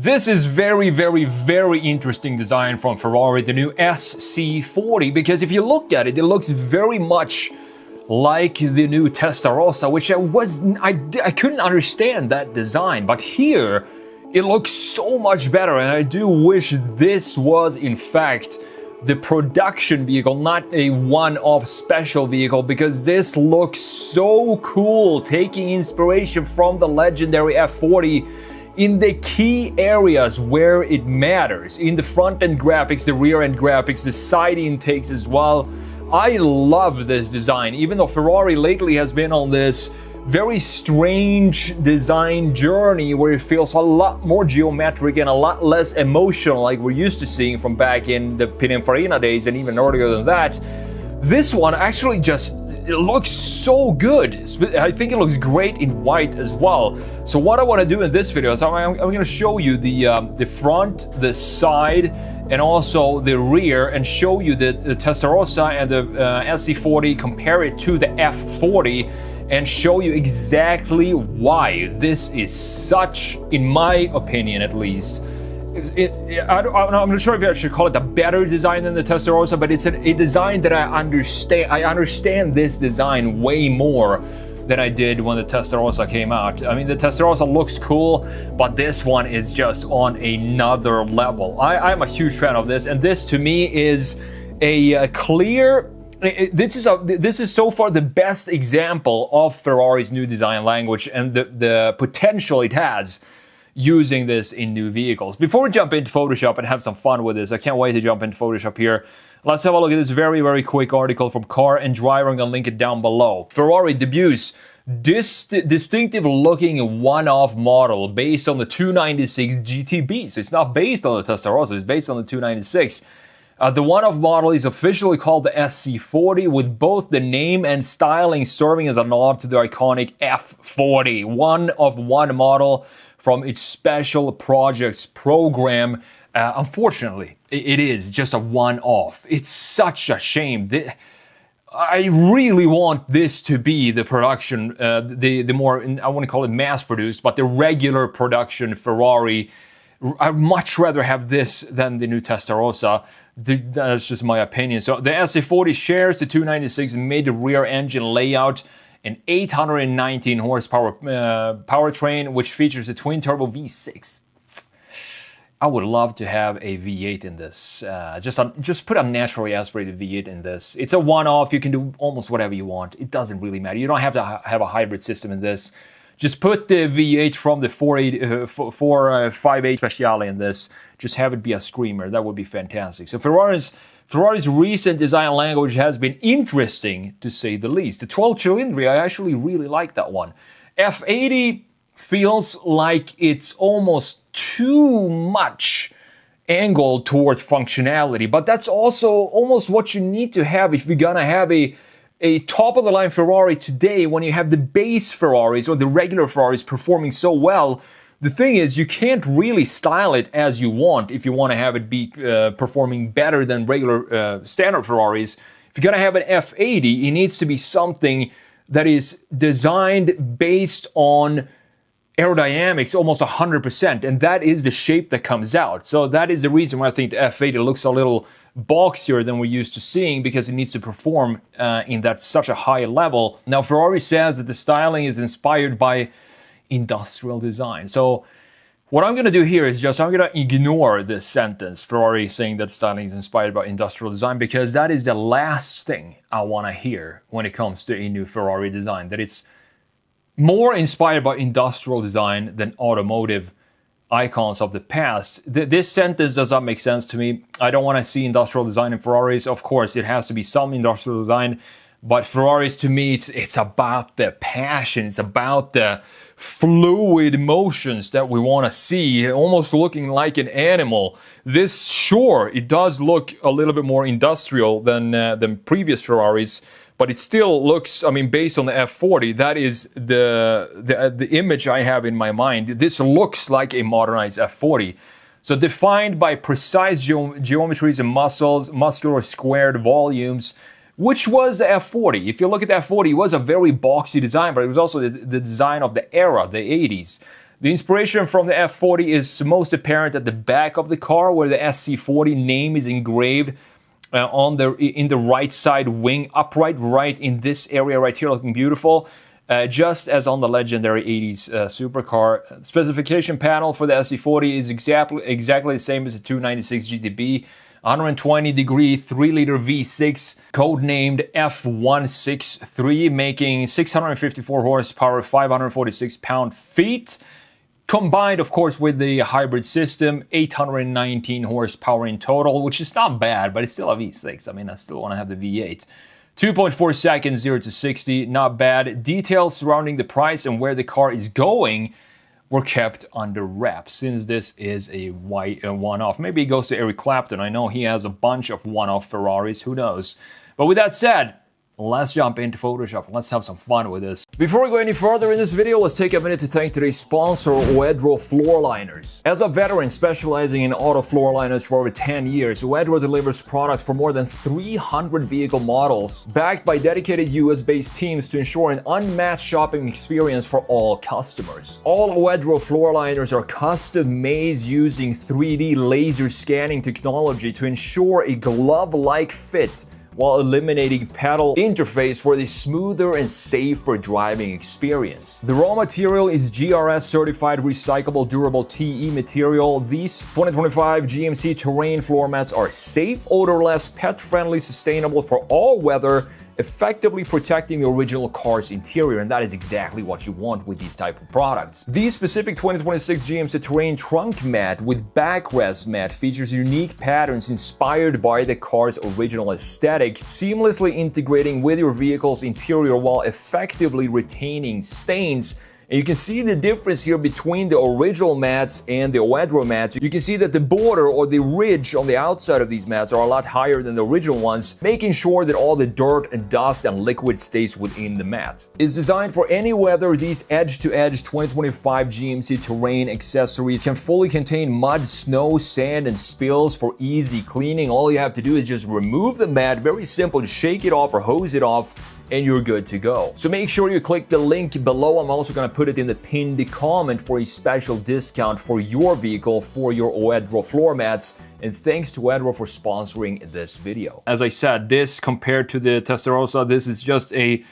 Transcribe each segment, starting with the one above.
This is very interesting design from Ferrari, the new SC40, because if you look at it, it looks very much like the new Testarossa, which I couldn't understand that design, but here it looks so much better, and I do wish this was in fact the production vehicle, not a one-off special vehicle, because this looks so cool, taking inspiration from the legendary F40 in the key areas where it matters, in the front-end graphics, the rear-end graphics, the side intakes as well. I love this design, even though Ferrari lately has been on this very strange design journey where it feels a lot more geometric and a lot less emotional, like we're used to seeing from back in the Pininfarina days and even earlier than that. This one actually it looks so good. I think it looks great in white as well. So what I want to do in this video is I'm going to show you the front, the side, and also the rear, and show you the Testarossa and the SC40, compare it to the F40, and show you exactly why this is such, in my opinion at least, I'm not sure if I should call it a better design than the Testarossa, but it's a design that I understand. I understand this design way more than I did when the Testarossa came out. I mean, the Testarossa looks cool, but this one is just on another level. I'm a huge fan of this, and this to me is a clear... This is so far the best example of Ferrari's new design language and the potential it has using this in new vehicles. Before we jump into Photoshop and have some fun with this, I can't wait to jump into Photoshop here. Let's have a look at this very quick article from Car and Driver. I'm gonna link it down below. Ferrari debuts distinctive looking one-off model based on the 296 GTB. So it's not based on the Testarossa, it's based on the 296. The one-off model is officially called the SC40, with both the name and styling serving as a nod to the iconic F40. One-of-one model from its special projects program. Unfortunately, it is just a one-off. It's such a shame. I really want this to be the production, the more, I want to call it mass-produced, but the regular production Ferrari. I'd much rather have this than the new Testarossa. That's just my opinion. So the SC40 shares the 296 mid-rear engine layout, an 819 horsepower powertrain, which features a twin-turbo V6. I would love to have a V8 in this. Just put a naturally aspirated V8 in this. It's a one-off. You can do almost whatever you want. It doesn't really matter. You don't have to have a hybrid system in this. Just put the V8 from the 458 Speciale in this. Just have it be a screamer. That would be fantastic. So Ferrari's recent design language has been interesting, to say the least. The 12 Cilindri, I actually really like that one. F80 feels like it's almost too much angled towards functionality, but that's also almost what you need to have if you're gonna have a top-of-the-line Ferrari today, when you have the base Ferraris or the regular Ferraris performing so well. The thing is, you can't really style it as you want if you want to have it be performing better than regular standard Ferraris. If you're going to have an F80, it needs to be something that is designed based on aerodynamics almost 100%, and that is the shape that comes out. So that is the reason why I think the F80 looks a little boxier than we're used to seeing, because it needs to perform in that such a high level. Now, Ferrari says that the styling is inspired by industrial design. So what I'm going to do here is I'm going to ignore this sentence, Ferrari saying that styling is inspired by industrial design, because that is the last thing I want to hear when it comes to a new Ferrari design, that it's more inspired by industrial design than automotive icons of the past. This sentence does not make sense to me. I don't want to see industrial design in Ferraris. Of course, it has to be some industrial design, but Ferraris, to me, it's about the passion. It's about the fluid motions that we want to see, almost looking like an animal. This, sure, it does look a little bit more industrial than previous Ferraris, but it still looks, I mean, based on the F40, that is the image I have in my mind. This looks like a modernized F40. So defined by precise geometries and muscular squared volumes, which was the F40. If you look at the F40, it was a very boxy design, but it was also the design of the era, the 80s. The inspiration from the F40 is most apparent at the back of the car, where the SC40 name is engraved in the right side wing upright, right in this area right here, looking beautiful. Just as on the legendary 80s supercar. Specification panel for the SC40 is exactly the same as the 296 GTB. 120-degree 3-liter V6, codenamed F163, making 654 horsepower, 546 pound-feet. Combined, of course, with the hybrid system, 819 horsepower in total, which is not bad, but it's still a V6. I mean, I still want to have the V8. 2.4 seconds, 0 to 60, not bad. Details surrounding the price and where the car is going were kept under wraps, since this is a one-off. Maybe it goes to Eric Clapton. I know he has a bunch of one-off Ferraris. Who knows? But with that said, let's jump into Photoshop. Let's have some fun with this. Before we go any further in this video, let's take a minute to thank today's sponsor, Oedro Floor Liners. As a veteran specializing in auto floor liners for over 10 years, Oedro delivers products for more than 300 vehicle models, backed by dedicated US-based teams to ensure an unmatched shopping experience for all customers. All Oedro floor liners are custom-made using 3D laser scanning technology to ensure a glove-like fit, while eliminating pedal interface for the smoother and safer driving experience. The raw material is GRS certified recyclable durable TE material. These 2025 GMC terrain floor mats are safe, odorless, pet-friendly, sustainable for all weather, effectively protecting the original car's interior, and that is exactly what you want with these type of products. The specific 2026 GMC Terrain trunk mat with backrest mat features unique patterns inspired by the car's original aesthetic, seamlessly integrating with your vehicle's interior while effectively retaining stains. And you can see the difference here between the original mats and the Oedro mats. You can see that the border or the ridge on the outside of these mats are a lot higher than the original ones, making sure that all the dirt and dust and liquid stays within the mat. It's designed for any weather. These edge-to-edge 2025 GMC Terrain accessories can fully contain mud, snow, sand, and spills for easy cleaning. All you have to do is just remove the mat. Very simple. Just shake it off or hose it off, and you're good to go. So make sure you click the link below. I'm also going to put it in the pinned comment for a special discount for your vehicle for your Oedro floor mats. And thanks to Oedro for sponsoring this video. As I said, this compared to the Testarossa, this is just a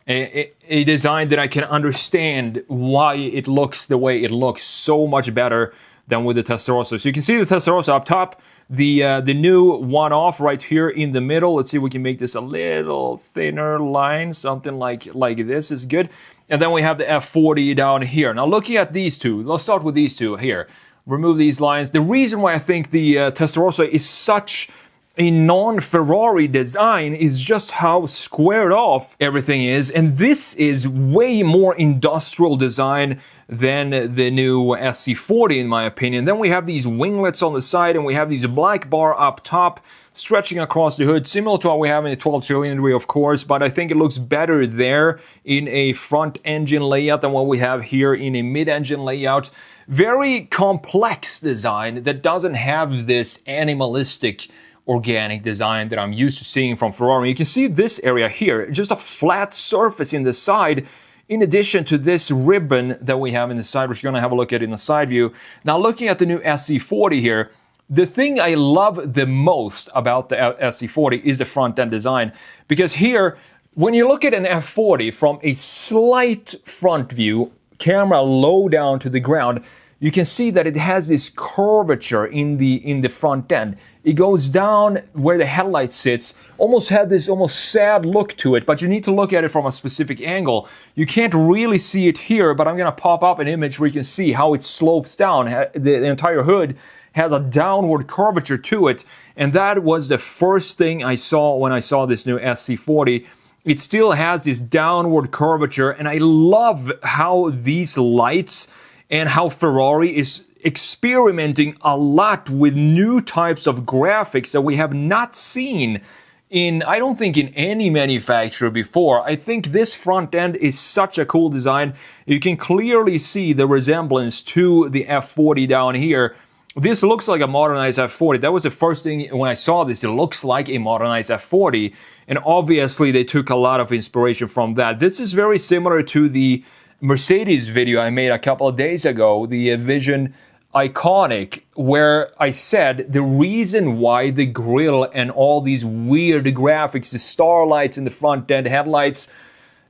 design that I can understand why it looks the way it looks, so much better than with the Testarossa. So you can see the Testarossa up top, the new one-off right here in the middle. Let's see if we can make this a little thinner line, something like this is good. And then we have the F40 down here. Now looking at these two, let's start with these two here. Remove these lines. The reason why I think the Testarossa is such a non-Ferrari design is just how squared off everything is, and this is way more industrial design than the new SC40 in my opinion. Then we have these winglets on the side, and we have these black bar up top stretching across the hood, similar to what we have in the 12 cylinder of course, but I think it looks better there in a front engine layout than what we have here in a mid-engine layout. Very complex design that doesn't have this animalistic organic design that I'm used to seeing from Ferrari. You can see this area here, just a flat surface in the side, in addition to this ribbon that we have in the side, which you're going to have a look at in the side view. Now looking at the new SC40 here, the thing I love the most about the SC40 is the front end design, because here, when you look at an F40 from a slight front view, camera low down to the ground, you can see that it has this curvature in the front end. It goes down where the headlight sits, almost had this almost sad look to it, but you need to look at it from a specific angle. You can't really see it here, but I'm going to pop up an image where you can see how it slopes down. The entire hood has a downward curvature to it, and that was the first thing I saw when I saw this new SC40. It still has this downward curvature, and I love how these lights and how Ferrari is experimenting a lot with new types of graphics that we have not seen in, I don't think, in any manufacturer before. I think this front end is such a cool design. You can clearly see the resemblance to the F40 down here. This looks like a modernized F40. That was the first thing when I saw this. It looks like a modernized F40. And obviously they took a lot of inspiration from that. This is very similar to the Mercedes video I made a couple of days ago, the Vision Iconic, where I said the reason why the grille and all these weird graphics, the starlights in the front end, headlights,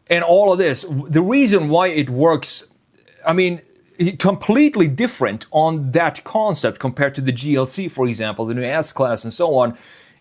and all of this, the reason why it works, I mean, completely different on that concept compared to the GLC, for example, the new S-Class and so on,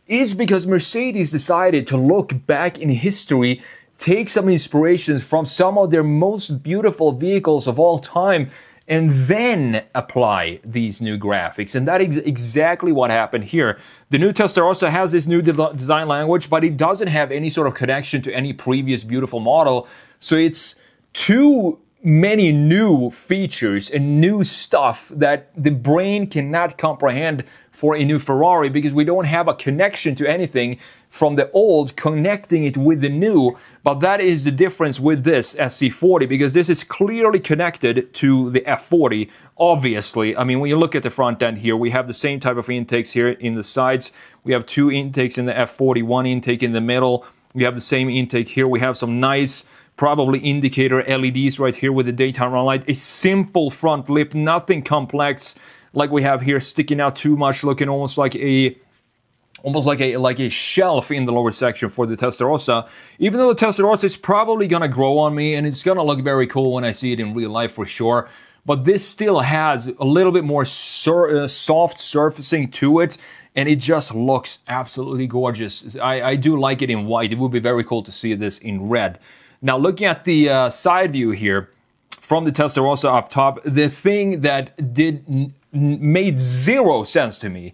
is because Mercedes decided to look back in history, take some inspirations from some of their most beautiful vehicles of all time, and then apply these new graphics. And that is exactly what happened here. The new Testarossa has this new design language, but it doesn't have any sort of connection to any previous beautiful model. So it's too many new features and new stuff that the brain cannot comprehend for a new Ferrari, because we don't have a connection to anything from the old, connecting it with the new. But that is the difference with this SC40, because this is clearly connected to the F40, obviously. I mean, when you look at the front end here, we have the same type of intakes here in the sides. We have two intakes in the F40, one intake in the middle. We have the same intake here. We have some nice, probably indicator LEDs right here with the daytime run light. A simple front lip, nothing complex like we have here sticking out too much, looking almost like a shelf in the lower section for the Testarossa. Even though the Testarossa is probably going to grow on me and it's going to look very cool when I see it in real life for sure. But this still has a little bit more soft surfacing to it, and it just looks absolutely gorgeous. I do like it in white. It would be very cool to see this in red. Now, looking at the side view here from the Testarossa up top, the thing that made zero sense to me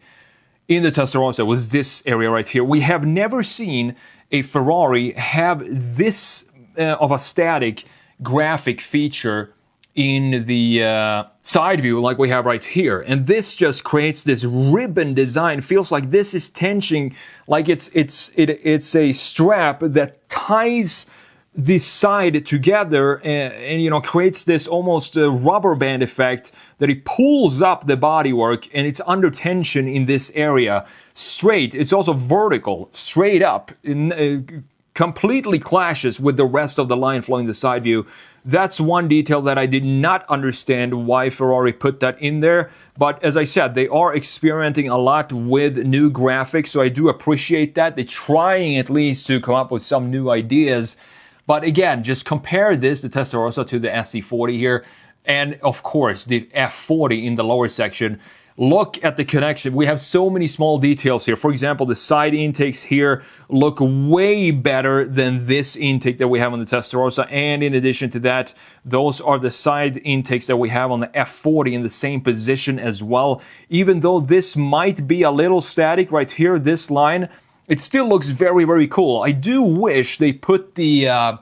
in the Testarossa was this area right here. We have never seen a Ferrari have this of a static graphic feature in the side view like we have right here. And this just creates this ribbon design. Feels like this is tension, like it's a strap that ties this side together and you know, creates this almost rubber band effect that it pulls up the bodywork, and it's under tension in this area straight. It's also vertical, straight up, completely clashes with the rest of the line flow in the side view. That's one detail that I did not understand why Ferrari put that in there. But as I said, they are experimenting a lot with new graphics, so I do appreciate that. They're trying at least to come up with some new ideas. But again, just compare this, the Testarossa, to the SC40 here, and of course the F40 in the lower section. Look at the connection. We have so many small details here. For example, the side intakes here look way better than this intake that we have on the Testarossa. And in addition to that, those are the side intakes that we have on the F40 in the same position as well. Even though this might be a little static right here, this line, it still looks very, very cool. I do wish they put the F12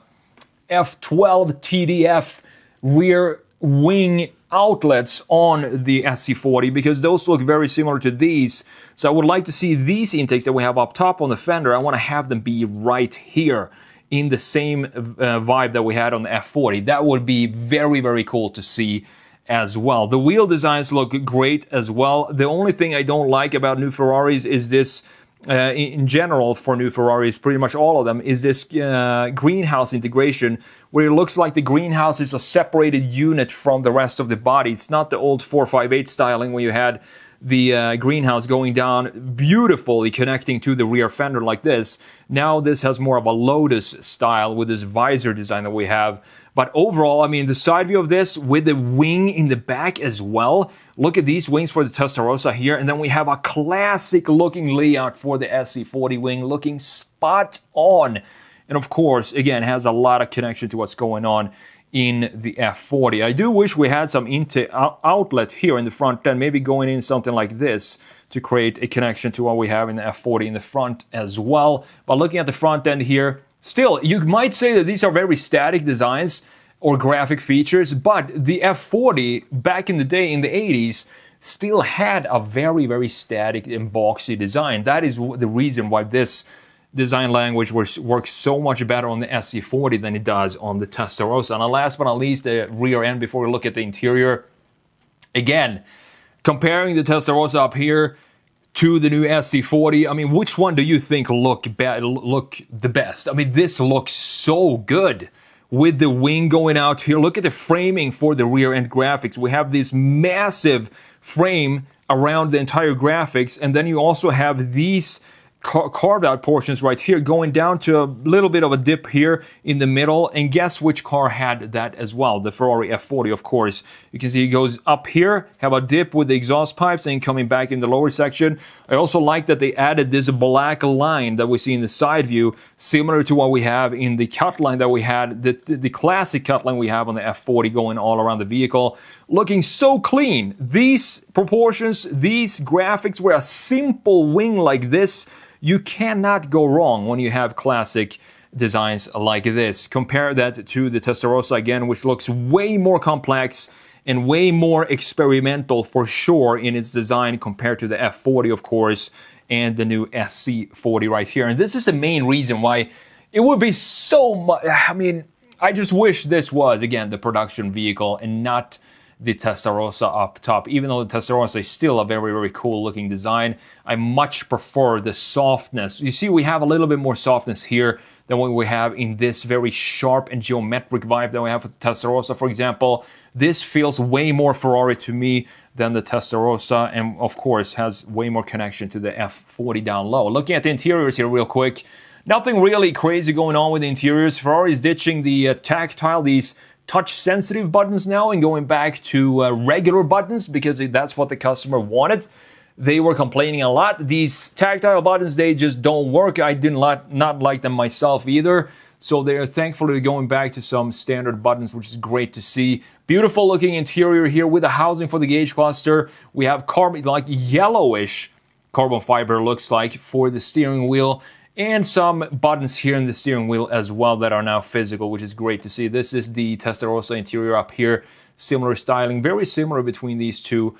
TDF rear wing outlets on the SC40, because those look very similar to these. So I would like to see these intakes that we have up top on the fender. I want to have them be right here in the same vibe that we had on the F40. That would be very, very cool to see as well. The wheel designs look great as well. The only thing I don't like about new Ferraris is this, in general for new Ferraris, pretty much all of them, is this greenhouse integration, where it looks like the greenhouse is a separated unit from the rest of the body. It's not the old 458 styling where you had the greenhouse going down beautifully connecting to the rear fender like this. Now this has more of a Lotus style with this visor design that we have. But overall, I mean, the side view of this with the wing in the back as well. Look at these wings for the Testarossa here. And then we have a classic looking layout for the SC40 wing, looking spot on. And of course, again, has a lot of connection to what's going on in the F40. I do wish we had some outlet here in the front end, maybe going in something like this to create a connection to what we have in the F40 in the front as well. But looking at the front end here, still, you might say that these are very static designs or graphic features, but the F40 back in the day in the 80s still had a very, very static and boxy design. That is the reason why this design language works so much better on the SC40 than it does on the Testarossa. And last but not least, the rear end, before we look at the interior. Again, comparing the Testarossa up here to the new SC40, I mean, which one do you think look the best? I mean, this looks so good with the wing going out here. Look at the framing for the rear end graphics. We have this massive frame around the entire graphics, and then you also have these carved out portions right here going down to a little bit of a dip here in the middle. And guess which car had that as well? The Ferrari F40, of course. You can see it goes up here, have a dip with the exhaust pipes, and coming back in the lower section. I also like that they added this black line that we see in the side view, similar to what we have in the cut line that we had, the classic cut line we have on the F40 going all around the vehicle. Looking so clean. These proportions, these graphics, where a simple wing like this, you cannot go wrong when you have classic designs like this. Compare that to the Testarossa again, which looks way more complex and way more experimental for sure in its design compared to the F40, of course, and the new SC40 right here. And this is the main reason why it would be so much. I mean, I just wish this was, again, the production vehicle and not the Testarossa up top. Even though the Testarossa is still a very, very cool looking design, I much prefer the softness. You see, we have a little bit more softness here than what we have in this very sharp and geometric vibe that we have with the Testarossa, for example. This feels way more Ferrari to me than the Testarossa, and of course has way more connection to the F40 down low. Looking at the interiors here real quick, nothing really crazy going on with the interiors. Ferrari is ditching the tactile, these touch-sensitive buttons now, and going back to regular buttons because that's what the customer wanted. They were complaining a lot. These tactile buttons, they just don't work. I did not like them myself either. So they are thankfully going back to some standard buttons, which is great to see. Beautiful looking interior here with the housing for the gauge cluster. We have carbon, like yellowish carbon fiber looks like for the steering wheel. And some buttons here in the steering wheel as well that are now physical, which is great to see. This is the Testarossa interior up here. Similar styling, very similar between these two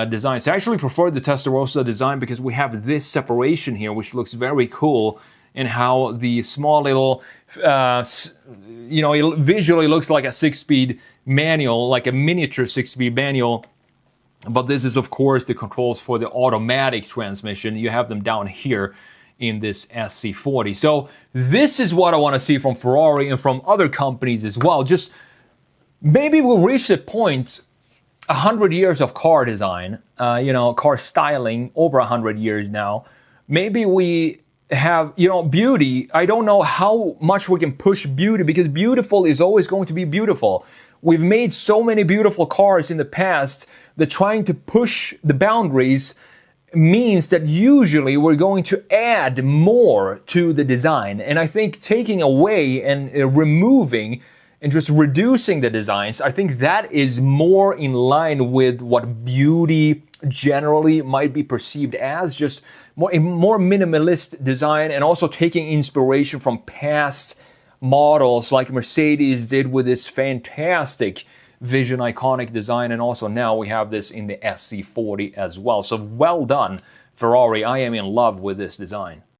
designs. I actually prefer the Testarossa design because we have this separation here, which looks very cool, and how the small little, it visually looks like a 6-speed manual, like a miniature 6-speed manual. But this is, of course, the controls for the automatic transmission. You have them down here in this SC40. So this is what I want to see from Ferrari and from other companies as well. Just maybe we'll reach the point, 100 years of car design, car styling, over 100 years now. Maybe we have, beauty. I don't know how much we can push beauty, because beautiful is always going to be beautiful. We've made so many beautiful cars in the past that trying to push the boundaries means that usually we're going to add more to the design. And I think taking away and removing and just reducing the designs, I think that is more in line with what beauty generally might be perceived as, just a more minimalist design, and also taking inspiration from past models like Mercedes did with this fantastic Vision iconic design, and also now we have this in the SC40 as well. So well done, Ferrari. I am in love with this design.